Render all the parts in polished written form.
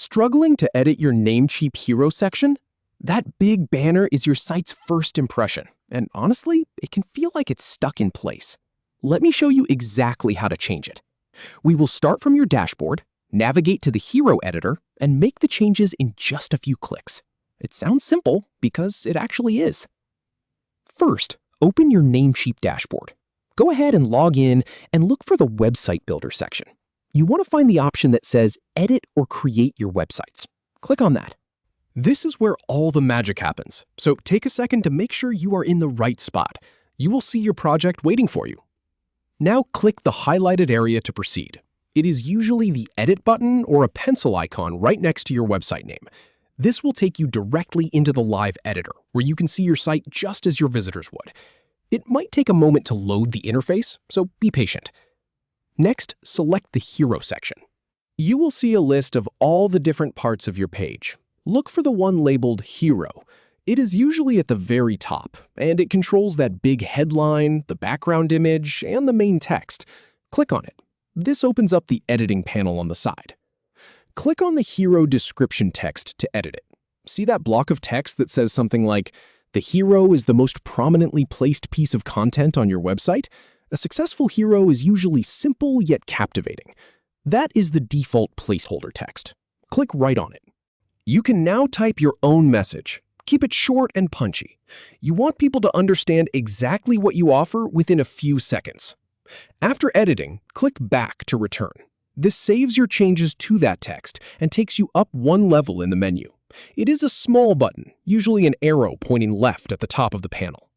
Struggling to edit your Namecheap hero section? That big banner is your site's first impression, and honestly, it can feel like it's stuck in place. Let me show you exactly how to change it. We will start from your dashboard, navigate to the hero editor, and make the changes in just a few clicks. It sounds simple because it actually is. First, open your Namecheap dashboard. Go ahead and log in and look for the Website Builder section. You want to find the option that says Edit or Create Your Websites. Click on that. This is where all the magic happens, so take a second to make sure you are in the right spot. You will see your project waiting for you. Now click the highlighted area to proceed. It is usually the Edit button or a pencil icon right next to your website name. This will take you directly into the live editor, where you can see your site just as your visitors would. It might take a moment to load the interface, so be patient. Next, select the Hero section. You will see a list of all the different parts of your page. Look for the one labeled Hero. It is usually at the very top, and it controls that big headline, the background image, and the main text. Click on it. This opens up the editing panel on the side. Click on the Hero description text to edit it. See that block of text that says something like, "The hero is the most prominently placed piece of content on your website"? A successful hero is usually simple yet captivating. That is the default placeholder text. Click right on it. You can now type your own message. Keep it short and punchy. You want people to understand exactly what you offer within a few seconds. After editing, click Back to return. This saves your changes to that text and takes you up one level in the menu. It is a small button, usually an arrow pointing left at the top of the panel.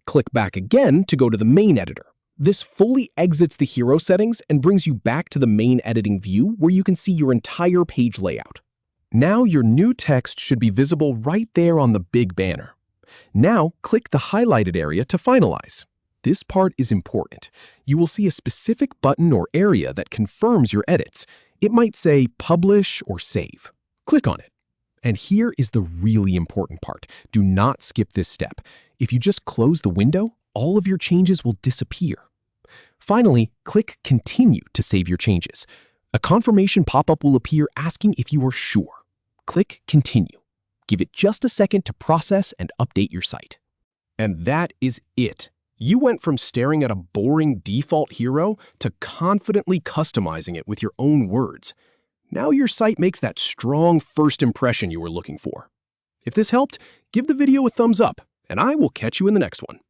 Click back again to go to the main editor. This fully exits the hero settings and brings you back to the main editing view where you can see your entire page layout. Now your new text should be visible right there on the big banner. Now click the highlighted area to finalize. This part is important. You will see a specific button or area that confirms your edits. It might say Publish or Save. Click on it. And here is the really important part. Do not skip this step. If you just close the window, all of your changes will disappear. Finally, click Continue to save your changes. A confirmation pop-up will appear asking if you are sure. Click Continue. Give it just a second to process and update your site. And that is it. You went from staring at a boring default hero to confidently customizing it with your own words. Now your site makes that strong first impression you were looking for. If this helped, give the video a thumbs up, and I will catch you in the next one.